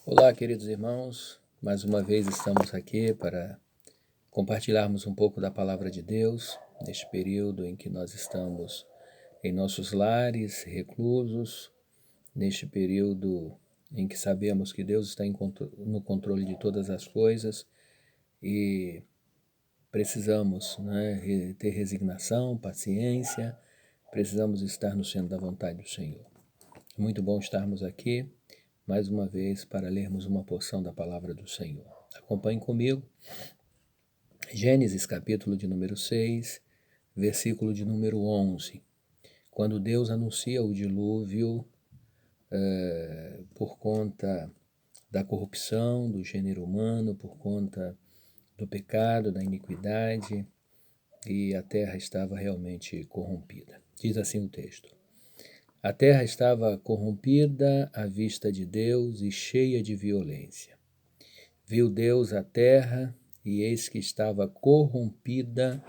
Olá, queridos irmãos, mais uma vez estamos aqui para compartilharmos um pouco da palavra de Deus neste período em que nós estamos em nossos lares, reclusos, neste período em que sabemos que Deus está no controle de todas as coisas e precisamos ter resignação, paciência, precisamos estar no centro da vontade do Senhor. É muito bom estarmos aqui mais uma vez para lermos uma porção da palavra do Senhor. Acompanhe comigo. Gênesis capítulo de número 6, versículo de número 11. Quando Deus anuncia o dilúvio por conta da corrupção do gênero humano, por conta do pecado, da iniquidade, e a terra estava realmente corrompida. Diz assim o texto: a terra estava corrompida à vista de Deus e cheia de violência. Viu Deus a terra, e eis que estava corrompida,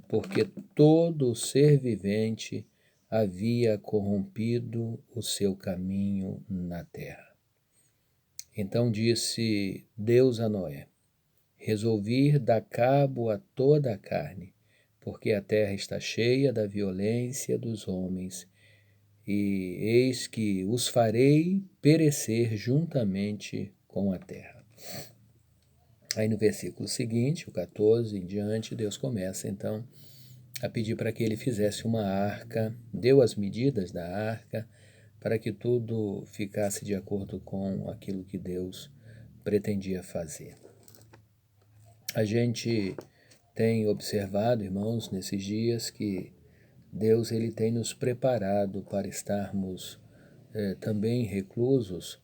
porque todo ser vivente havia corrompido o seu caminho na terra. Então disse Deus a Noé: resolvi ir dar cabo a toda a carne, porque a terra está cheia da violência dos homens, e eis que os farei perecer juntamente com a terra. Aí no versículo seguinte, o 14 em diante, Deus começa então a pedir para que ele fizesse uma arca, deu as medidas da arca, para que tudo ficasse de acordo com aquilo que Deus pretendia fazer. A gente tem observado, irmãos, nesses dias que Deus ele tem nos preparado para estarmos também reclusos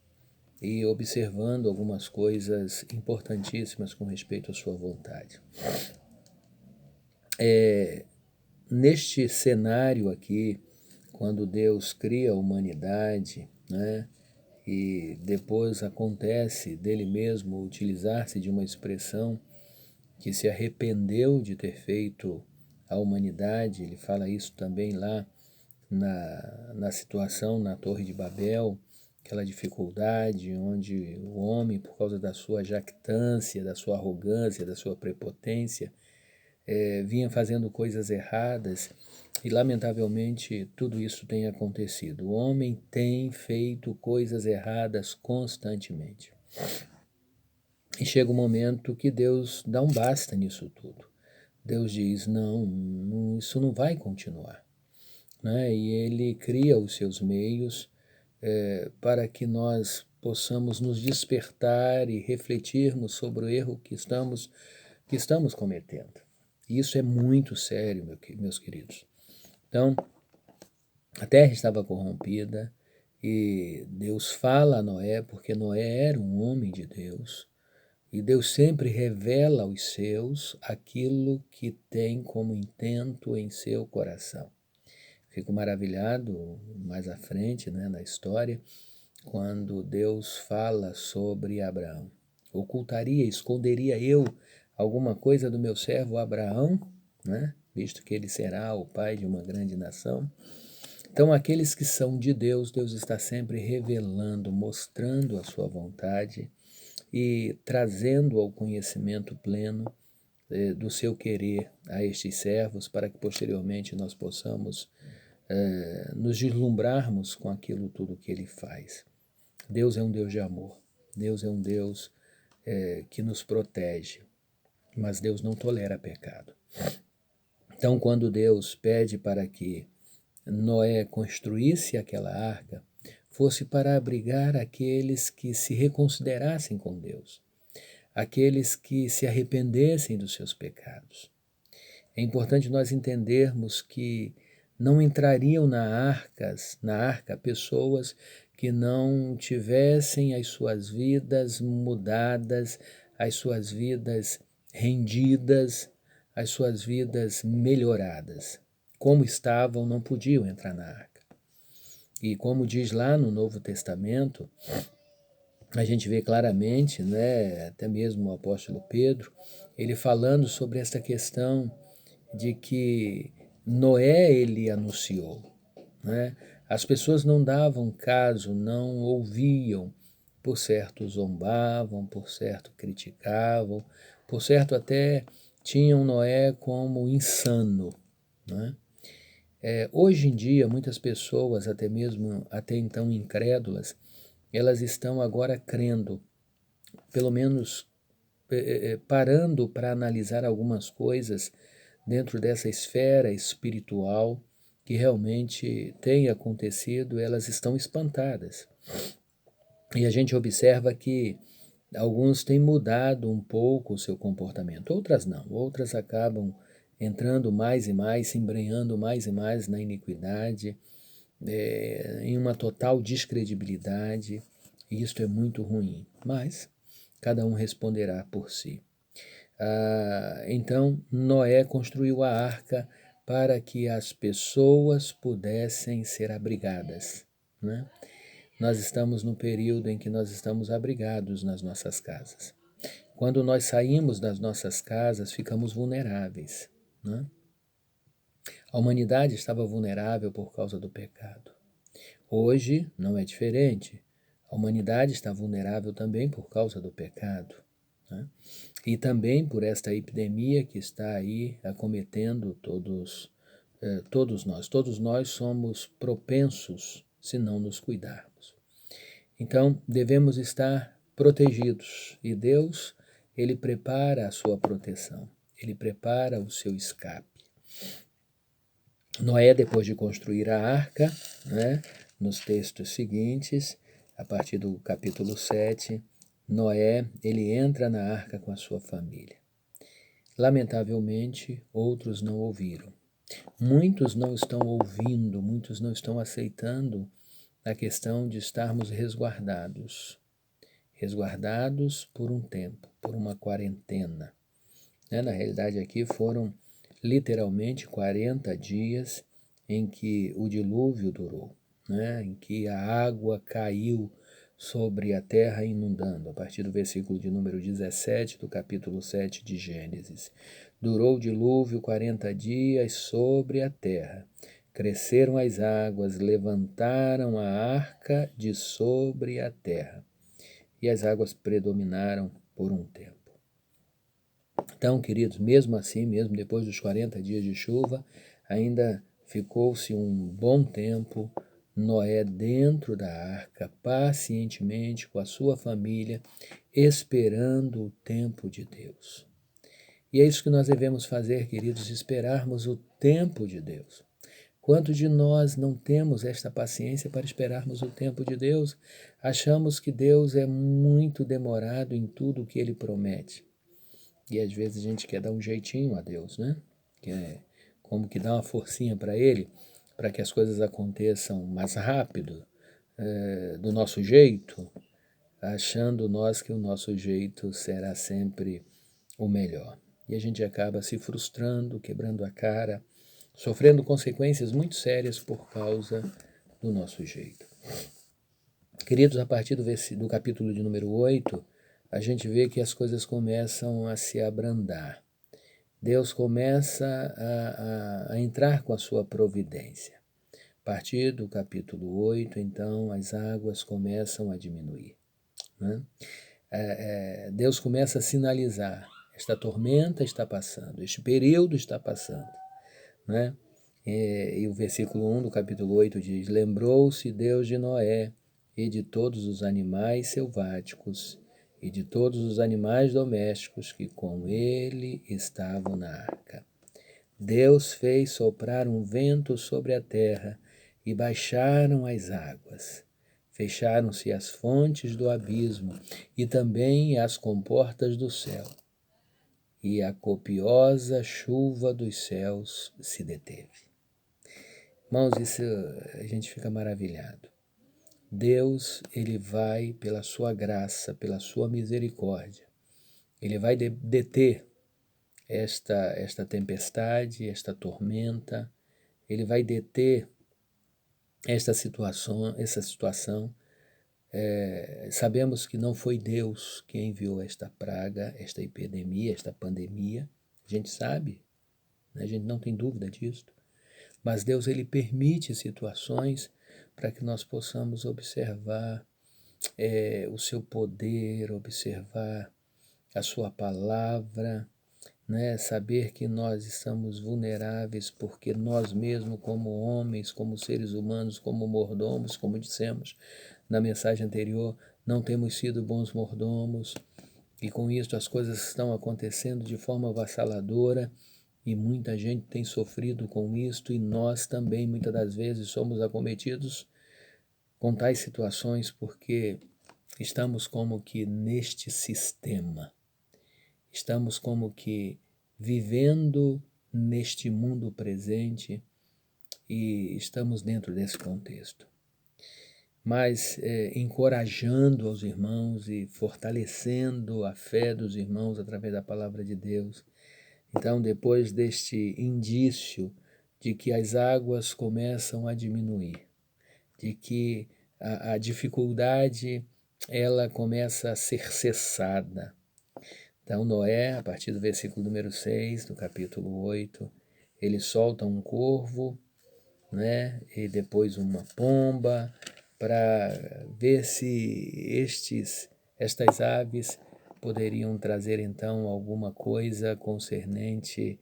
e observando algumas coisas importantíssimas com respeito à sua vontade. Neste cenário aqui, quando Deus cria a humanidade, e depois acontece dele mesmo utilizar-se de uma expressão que se arrependeu de ter feito a humanidade, ele fala isso também lá na situação na Torre de Babel, aquela dificuldade onde o homem, por causa da sua jactância, da sua arrogância, da sua prepotência, vinha fazendo coisas erradas e, lamentavelmente, tudo isso tem acontecido. O homem tem feito coisas erradas constantemente. E chega um momento que Deus dá um basta nisso tudo. Deus diz, não, isso não vai continuar. E ele cria os seus meios para que nós possamos nos despertar e refletirmos sobre o erro que estamos cometendo. E isso é muito sério, meus queridos. Então, a terra estava corrompida e Deus fala a Noé, porque Noé era um homem de Deus, e Deus sempre revela aos seus aquilo que tem como intento em seu coração. Fico maravilhado mais à frente, na história, quando Deus fala sobre Abraão. Ocultaria, esconderia eu alguma coisa do meu servo Abraão, visto que ele será o pai de uma grande nação? Então, aqueles que são de Deus, Deus está sempre revelando, mostrando a sua vontade e trazendo ao conhecimento pleno do seu querer a estes servos, para que posteriormente nós possamos nos deslumbrarmos com aquilo tudo que ele faz. Deus é um Deus de amor, Deus é um Deus que nos protege, mas Deus não tolera pecado. Então, quando Deus pede para que Noé construísse aquela arca, fosse para abrigar aqueles que se reconsiderassem com Deus, aqueles que se arrependessem dos seus pecados. É importante nós entendermos que não entrariam na arca pessoas que não tivessem as suas vidas mudadas, as suas vidas rendidas, as suas vidas melhoradas. Como estavam, não podiam entrar na arca. E como diz lá no Novo Testamento, a gente vê claramente, até mesmo o apóstolo Pedro, ele falando sobre essa questão de que Noé ele anunciou. As pessoas não davam caso, não ouviam por certo zombavam, por certo criticavam, por certo até tinham Noé como insano, né? Hoje em dia, muitas pessoas, até mesmo até então incrédulas, elas estão agora crendo, pelo menos parando para analisar algumas coisas dentro dessa esfera espiritual que realmente tem acontecido, elas estão espantadas. E a gente observa que alguns têm mudado um pouco o seu comportamento, outras não, outras acabam entrando mais e mais, se embrenhando mais e mais na iniquidade, em uma total descredibilidade, e isto é muito ruim, mas cada um responderá por si. Então, Noé construiu a arca para que as pessoas pudessem ser abrigadas, né? Nós estamos no período em que nós estamos abrigados nas nossas casas. Quando nós saímos das nossas casas, ficamos vulneráveis, né? A humanidade estava vulnerável por causa do pecado. Hoje não é diferente. A humanidade está vulnerável também por causa do pecado, né? E também por esta epidemia que está aí acometendo todos nós. Todos nós somos propensos se não nos cuidarmos. Então, devemos estar protegidos e Deus, Ele prepara a sua proteção, Ele prepara o seu escape. Noé, depois de construir a arca, né, nos textos seguintes, a partir do capítulo 7, Noé, ele entra na arca com a sua família. Lamentavelmente, outros não ouviram. Muitos não estão ouvindo, muitos não estão aceitando a questão de estarmos resguardados. Resguardados por um tempo, por uma quarentena. Na realidade, aqui foram literalmente 40 dias em que o dilúvio durou, em que a água caiu sobre a terra inundando, a partir do versículo de número 17 do capítulo 7 de Gênesis. Durou o dilúvio 40 dias sobre a terra. Cresceram as águas, levantaram a arca de sobre a terra, e as águas predominaram por um tempo. Então, queridos, mesmo assim, mesmo depois dos 40 dias de chuva, ainda ficou-se um bom tempo Noé dentro da arca, pacientemente com a sua família, esperando o tempo de Deus. E é isso que nós devemos fazer, queridos, esperarmos o tempo de Deus. Quantos de nós não temos esta paciência para esperarmos o tempo de Deus? Achamos que Deus é muito demorado em tudo o que Ele promete. E às vezes a gente quer dar um jeitinho a Deus, né? Quer como que dar uma forcinha para Ele, para que as coisas aconteçam mais rápido, do nosso jeito, achando nós que o nosso jeito será sempre o melhor. E a gente acaba se frustrando, quebrando a cara, sofrendo consequências muito sérias por causa do nosso jeito. Queridos, a partir do capítulo de número 8, a gente vê que as coisas começam a se abrandar. Deus começa a entrar com a sua providência. A partir do capítulo 8, então, as águas começam a diminuir, né? Deus começa a sinalizar, esta tormenta está passando, este período está passando, né? E o versículo 1 do capítulo 8 diz: Lembrou-se Deus de Noé e de todos os animais selváticos e de todos os animais domésticos que com ele estavam na arca. Deus fez soprar um vento sobre a terra e baixaram as águas. Fecharam-se as fontes do abismo e também as comportas do céu. E a copiosa chuva dos céus se deteve. Irmãos, isso a gente fica maravilhado. Deus, Ele vai, pela sua graça, pela sua misericórdia, Ele vai deter esta tempestade, esta tormenta, Ele vai deter essa situação. Sabemos que não foi Deus que enviou esta praga, esta epidemia, esta pandemia. A gente sabe, né? A gente não tem dúvida disso. Mas Deus, Ele permite situações para que nós possamos observar o seu poder, observar a sua palavra, né? Saber que nós estamos vulneráveis porque nós mesmos, como homens, como seres humanos, como mordomos, como dissemos na mensagem anterior, não temos sido bons mordomos, e com isso as coisas estão acontecendo de forma avassaladora e muita gente tem sofrido com isto, e nós também muitas das vezes somos acometidos com tais situações porque estamos como que neste sistema, estamos como que vivendo neste mundo presente e estamos dentro desse contexto. Mas encorajando aos irmãos e fortalecendo a fé dos irmãos através da palavra de Deus. Então, depois deste indício de que as águas começam a diminuir, de que a dificuldade ela começa a ser cessada. Então Noé, a partir do versículo número 6, do capítulo 8, ele solta um corvo, né, e depois uma pomba, para ver se estas aves poderiam trazer então alguma coisa concernente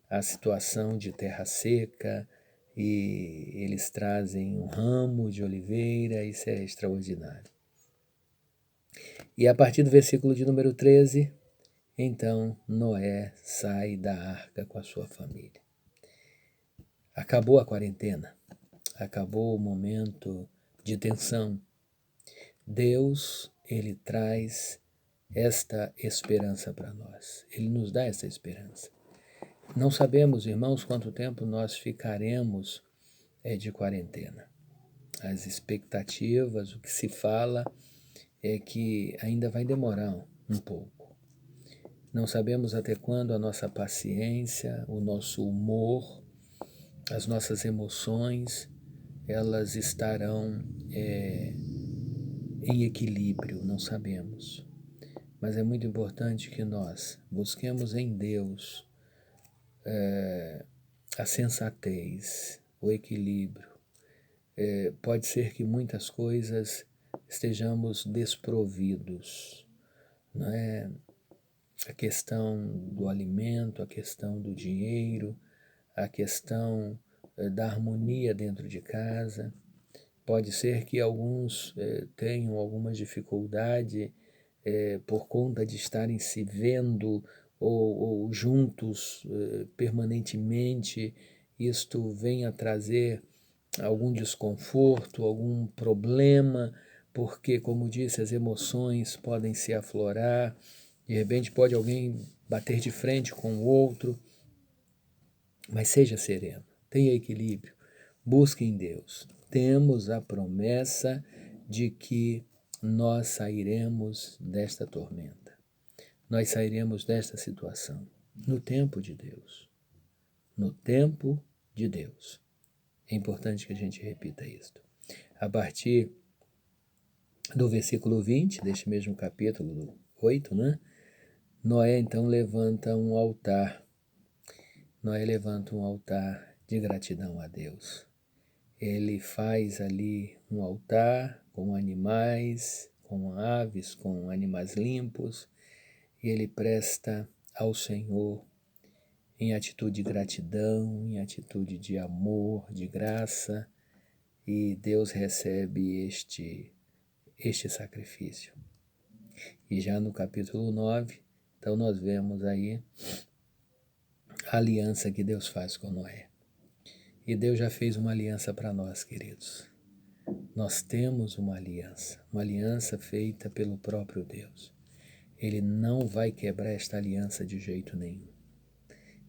à situação de terra seca, e eles trazem um ramo de oliveira, isso é extraordinário. E a partir do versículo de número 13, então Noé sai da arca com a sua família. Acabou a quarentena, acabou o momento de tensão. Deus, ele traz esta esperança para nós. Ele nos dá essa esperança. Não sabemos, irmãos, quanto tempo nós ficaremos de quarentena. As expectativas, o que se fala é que ainda vai demorar um pouco. Não sabemos até quando a nossa paciência, o nosso humor, as nossas emoções, elas estarão em equilíbrio, não sabemos. Mas é muito importante que nós busquemos em Deus a sensatez, o equilíbrio. Pode ser que muitas coisas estejamos desprovidos, não é? A questão do alimento, a questão do dinheiro, a questão da harmonia dentro de casa. Pode ser que alguns tenham alguma dificuldade por conta de estarem se vendo ou juntos permanentemente. Isto venha trazer algum desconforto, algum problema, porque, como disse, as emoções podem se aflorar. De repente pode alguém bater de frente com o outro, mas seja sereno, tenha equilíbrio, busque em Deus. Temos a promessa de que nós sairemos desta tormenta, nós sairemos desta situação, no tempo de Deus, no tempo de Deus. É importante que a gente repita isto. A partir do versículo 20, deste mesmo capítulo 8, né? Noé então levanta um altar. Noé levanta um altar de gratidão a Deus. Ele faz ali um altar com animais, com aves, com animais limpos, e ele presta ao Senhor em atitude de gratidão, em atitude de amor, de graça, e Deus recebe este sacrifício. E já no capítulo 9, então nós vemos aí a aliança que Deus faz com Noé. E Deus já fez uma aliança para nós, queridos. Nós temos uma aliança feita pelo próprio Deus. Ele não vai quebrar esta aliança de jeito nenhum.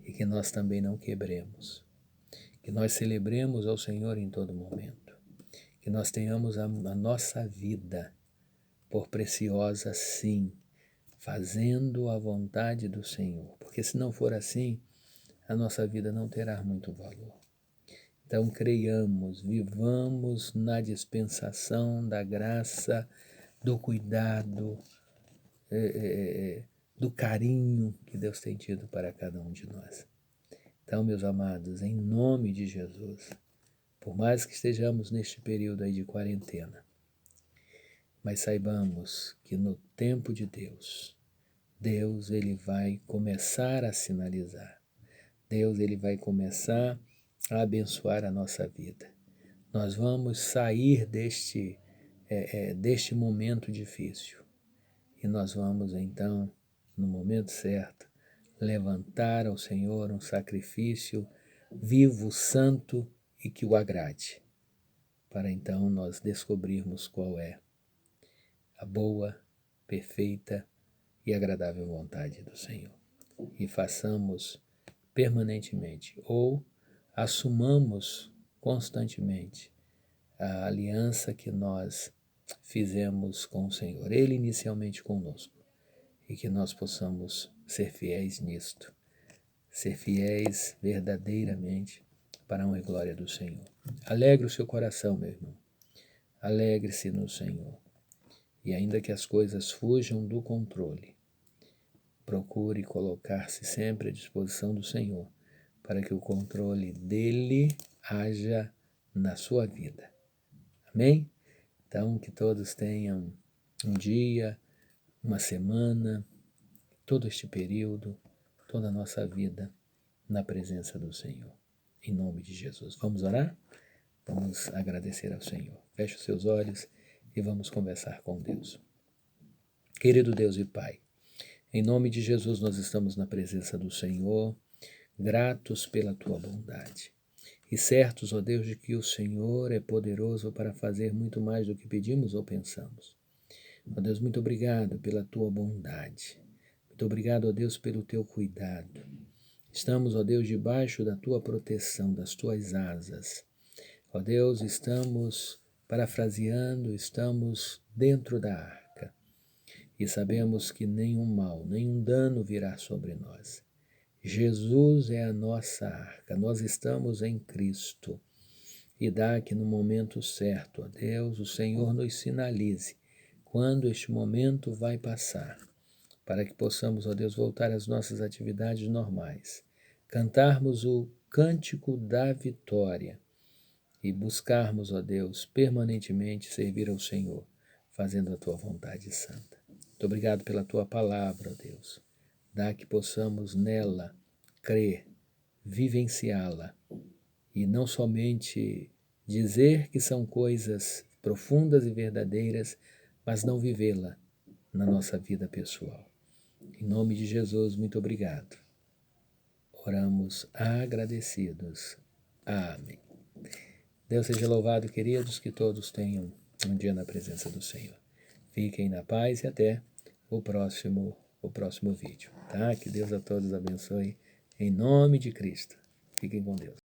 E que nós também não quebremos. Que nós celebremos ao Senhor em todo momento. Que nós tenhamos a nossa vida por preciosa, sim, fazendo a vontade do Senhor. Porque se não for assim, a nossa vida não terá muito valor. Então creiamos, vivamos na dispensação da graça, do cuidado, do carinho que Deus tem tido para cada um de nós. Então, meus amados, em nome de Jesus, por mais que estejamos neste período aí de quarentena, mas saibamos que no tempo de Deus, Deus ele vai começar a sinalizar. Deus ele vai começar a abençoar a nossa vida. Nós vamos sair deste momento difícil e nós vamos então, no momento certo, levantar ao Senhor um sacrifício vivo, santo e que o agrade, para então nós descobrirmos qual é a boa, perfeita e agradável vontade do Senhor. E façamos permanentemente ou assumamos constantemente a aliança que nós fizemos com o Senhor, Ele inicialmente conosco, e que nós possamos ser fiéis nisto, ser fiéis verdadeiramente para a honra e glória do Senhor. Alegre o seu coração, meu irmão. Alegre-se no Senhor. E ainda que as coisas fujam do controle, procure colocar-se sempre à disposição do Senhor, para que o controle dele haja na sua vida. Amém? Então, que todos tenham um dia, uma semana, todo este período, toda a nossa vida na presença do Senhor. Em nome de Jesus. Vamos orar? Vamos agradecer ao Senhor. Feche os seus olhos e vamos conversar com Deus. Querido Deus e Pai, em nome de Jesus nós estamos na presença do Senhor, gratos pela Tua bondade. E certos, ó Deus, de que o Senhor é poderoso para fazer muito mais do que pedimos ou pensamos. Ó Deus, muito obrigado pela Tua bondade. Muito obrigado, ó Deus, pelo Teu cuidado. Estamos, ó Deus, debaixo da Tua proteção, das Tuas asas. Ó Deus, estamos parafraseando, estamos dentro da arca. E sabemos que nenhum mal, nenhum dano virá sobre nós. Jesus é a nossa arca, nós estamos em Cristo. E dá que no momento certo, ó Deus, o Senhor nos sinalize quando este momento vai passar, para que possamos, ó Deus, voltar às nossas atividades normais, cantarmos o cântico da vitória e buscarmos, ó Deus, permanentemente servir ao Senhor, fazendo a Tua vontade santa. Muito obrigado pela Tua palavra, ó Deus. Dá que possamos nela crer, vivenciá-la e não somente dizer que são coisas profundas e verdadeiras, mas não vivê-la na nossa vida pessoal. Em nome de Jesus, muito obrigado. Oramos agradecidos. Amém. Deus seja louvado, queridos, que todos tenham um dia na presença do Senhor. Fiquem na paz e até o próximo vídeo, tá? Que Deus a todos abençoe, em nome de Cristo. Fiquem com Deus.